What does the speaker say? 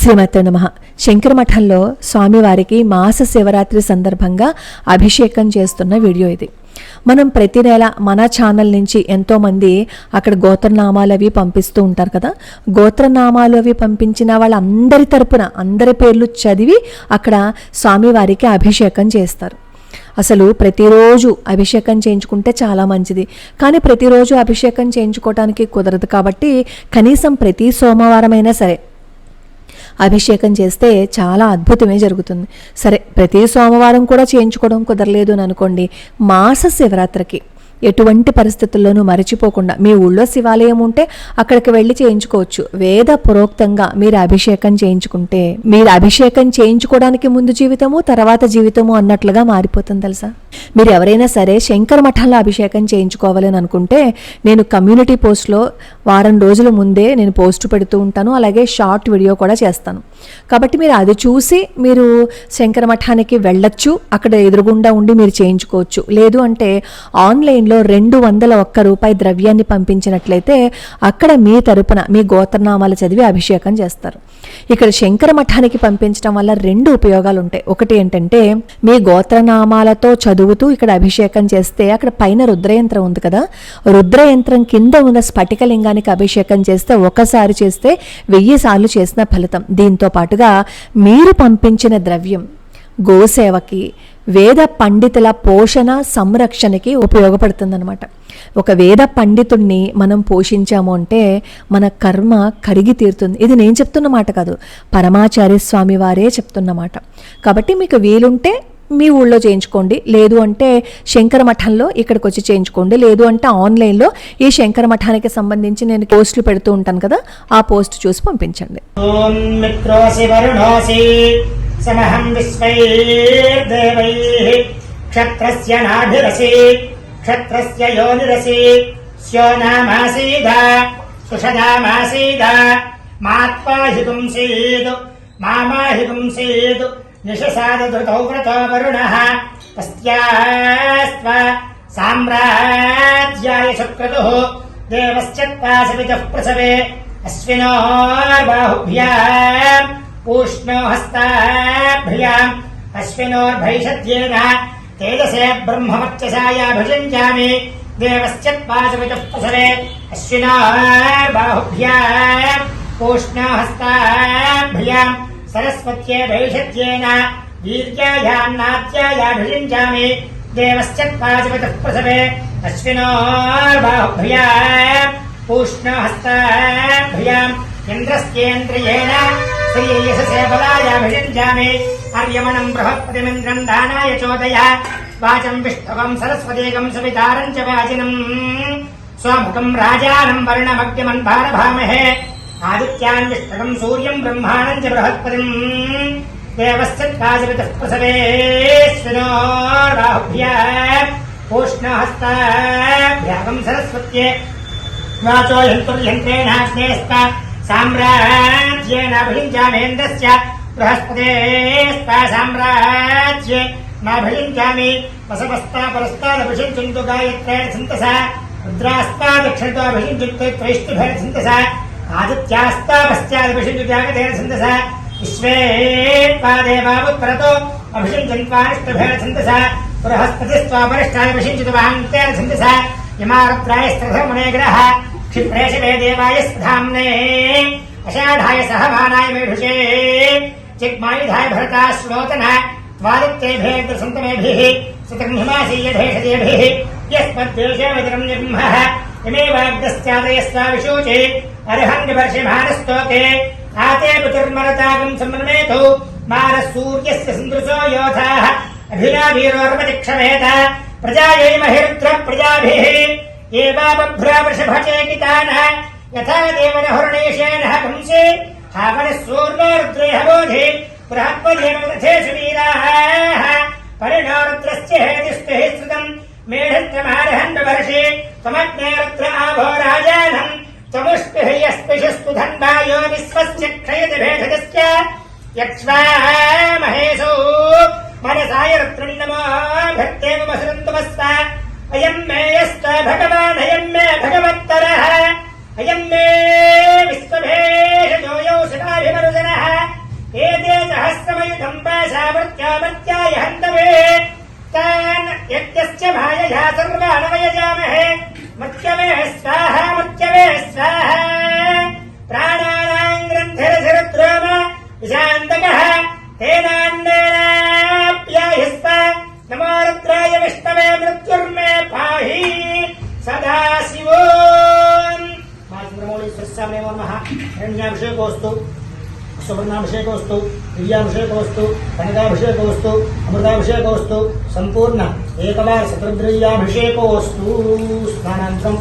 శ్రీమతే నమః. శంకరమఠంలో స్వామివారికి మాస శివరాత్రి సందర్భంగా అభిషేకం చేస్తున్న వీడియో ఇది. మనం ప్రతి నెల మన ఛానల్ నుంచి ఎంతోమంది అక్కడ గోత్రనామాలు అవి పంపిస్తూ ఉంటారు కదా. గోత్రనామాలు అవి పంపించిన వాళ్ళందరి తరపున అందరి పేర్లు చదివి అక్కడ స్వామివారికి అభిషేకం చేస్తారు. అసలు ప్రతిరోజు అభిషేకం చేయించుకుంటే చాలా మంచిది, కానీ ప్రతిరోజు అభిషేకం చేయించుకోవడానికి కుదరదు. కాబట్టి కనీసం ప్రతి సోమవారమైనా సరే అభిషేకం చేస్తే చాలా అద్భుతమే జరుగుతుంది. సరే, ప్రతి సోమవారం కూడా చేయించుకోవడం కుదరలేదు అని అనుకోండి, మాస శివరాత్రికి ఎటువంటి పరిస్థితుల్లోనూ మరచిపోకుండా మీ ఊళ్ళో శివాలయం ఉంటే అక్కడికి వెళ్ళి చేయించుకోవచ్చు. వేద పురోక్తంగా మీరు అభిషేకం చేయించుకుంటే మీరు అభిషేకం చేయించుకోవడానికి ముందు జీవితము తర్వాత జీవితము అన్నట్లుగా మారిపోతుంది తెలుసా. మీరు ఎవరైనా సరే శంకర మఠంలో అభిషేకం చేయించుకోవాలని అనుకుంటే నేను కమ్యూనిటీ పోస్ట్లో వారం రోజుల ముందే నేను పోస్ట్ పెడుతూ ఉంటాను, అలాగే షార్ట్ వీడియో కూడా చేస్తాను. కాబట్టి మీరు అది చూసి మీరు శంకర మఠానికి వెళ్ళొచ్చు, అక్కడ ఎదురుగుండా ఉండి మీరు చేయించుకోవచ్చు. లేదు అంటే ఆన్లైన్లో ₹201 ద్రవ్యాన్ని పంపించినట్లయితే అక్కడ మీ తరపున మీ గోత్రనామాలు చదివి అభిషేకం చేస్తారు. ఇక్కడ శంకర మఠానికి పంపించడం వల్ల 2 ఉపయోగాలు ఉంటాయి. ఒకటి ఏంటంటే మీ గోత్రనామాలతో చదువుతూ ఇక్కడ అభిషేకం చేస్తే అక్కడ పైన రుద్రయంత్రం ఉంది కదా, రుద్రయంత్రం కింద ఉన్న స్ఫటికలింగానికి అభిషేకం చేస్తే ఒకసారి చేస్తే 1000 సార్లు చేసిన ఫలితం. దీంతో పాటుగా మీరు పంపించిన ద్రవ్యం గోసేవకి, వేద పండితుల పోషణ సంరక్షణకి ఉపయోగపడుతుందన్నమాట. ఒక వేద పండితుడిని మనం పోషించాము అంటే మన కర్మ కడిగి తీరుతుంది. ఇది నేను చెప్తున్న మాట కాదు, పరమాచార్య స్వామి వారే చెప్తున్నమాట. కాబట్టి మీకు వీలుంటే మీ ఊళ్ళో చేయించుకోండి, లేదు అంటే శంకర మఠంలో ఇక్కడికి వచ్చి చేయించుకోండి, లేదు అంటే ఆన్లైన్లో ఈ శంకర మఠానికి సంబంధించి నేను పోస్టులు పెడుతూ ఉంటాను కదా, ఆ పోస్ట్ చూసి పంపించండి. సమహం విశ్వైర్దేవైః క్షత్రస్య నాభిరసి క్షత్రస్య యోనిరసి స్యో నామాసీద సుషదామాసీద మాత్వాహిగుంసీదు మామాహిగుంసీదు నిశసాదధృతౌ వ్రతో వరుణః తస్యాస్త్వ సామ్రాజ్యాయ సుక్రతుః దేవశ్చత్వాసవితుః ప్రసవే అశ్వినోర్బాహుభ్యాం ఊష్ణో హస్తాభ్యాం అశ్వినోర్భైషద్యేన తేజసే బ్రహ్మవర్చసాయ భుజంజామి దేవశ్చత్వాసవితుః ప్రసవే అశ్వినోర్బాహుభ్యాం ఊష్ణో హస్తాభ్యాం సరస్వత్యే భైషద్యేన వీర్యాయాన్నాద్యాయ భుజంజామి దేవశ్చత్వాసవితుః ప్రసవే అశ్వినోర్బాహుభ్యాం ఊష్ణో హస్తాభ్యాం ఇంద్రస్యేంద్రియేణ శ్రీయశసే బలాయ భుజంజామి ఆర్యమణం బృహస్పతిమింద్రం దానాయ చోదయ వాచం విష్ణవం సరస్వతీకం సవితారం చ వాజినం స్వముఖం రాజానం వర్ణమగ్యమన్ భారభామహే ఆదిత్యాన్ విష్ణవం సూర్యం బ్రహ్మాణం చ బృహస్పతిం దేవశ్చత్వాసవితుః ప్రసవే శ్వినోర్బాహుభ్యాం ఊష్ణహస్తాభ్యాం సరస్వత్యే వాచో యంత్రేణాగ్నేస్త సామ్రాజ్యేన భుజించామేంద్రస్య బృహస్పతేస్త సామ్రాజ్యే నా భుజించామి వసవస్తా పరస్తాదభిషించంతు గాయత్రేణ సింతస రుద్రాస్తా దక్షిణతో అభిషించంతు త్రైష్టిభేన సింతస ఆదిత్యాస్తా పశ్చాదభిషించు జాగతేన సింతస విశ్వే దేవాపుత్రతో అభిషించన్వానిష్టభేన సింతస బృహస్పతిస్వాపరిష్టాదభిషించతు వాంతేన సింతస ఇమారుద్రాయస్త్రధర్మణే గ్రహ క్షిప్రేషవే దేవాయ ధామ్నే అషాఢాయ సహమానాయ మేఢుషే చిగ్మాయుధాయ భరతా శ్లోతన త్వాదిత్యేభేర్ద సంతమేభిః సతగ్నిమాసీయధేషదేభిః యస్మద్దేశే విదరం నిర్మః ఇమేవాగ్రస్యాదయస్తా విశూచే అర్హంగ వర్షమానస్తోకే ఆతే పితుర్మరతాగం సమన్వేతు మారः సూర్యస్య సందృశో యోధాః అభిరావీరోర్వతిక్షవేత ప్రజాయై మహిరుద్ర ప్రజాభిః ఏవాబభ్రా వృషభచేకితానః యథా దేవనహుర్ణేషేణ కంసే హావనः సూర్ణో రుద్రేహబోధి బృహత్పదేవ తథేషు వీరాः పరిణో రుద్రస్య హేతిష్ఠిః శ్రుతం మేఢత్రమారహన్ వర్షే త్వమగ్నే రుద్ర ఆభో రాజానం త్వముష్టిః యస్పిషస్తు ధన్వాయో విశ్వస్య క్షయతి భేషజస్య యక్ష్వా మహేశో మనసాయ రుద్రం నమో భక్తేవ మసురంతుమస్వ అయం మే యస్త భగవాన్ అయం మే భగవత్తరః అయం మే విశ్వభేషజోయౌ శివాభిమరుదనః कंपासामृत्यामृत्याय हन्तवे तान् यज्ञस्य मायया सर्वान् वयजामहे मृत्यवे स्वाहा प्राणानां ग्रन्थिरसिरुद्रोम विशान्तकः तेनान्नेनाप्याहिस्व नमो रुद्राय विष्णवे मृत्युर्मे पाहि सदा शिवो मातृमौलीश्वरस्वामिने नमः हिरण्याभिषेकोऽस्तु सुवर्णाभिषेकोऽस्तु दिव्याभिषेकोऽस्तु कनकाभिषेकोऽस्तु अमृताभिषेकोऽस्तु संपूर्ण एकवार शतरुद्रय्याभिषेकोऽस्तु स्नानानन्तरं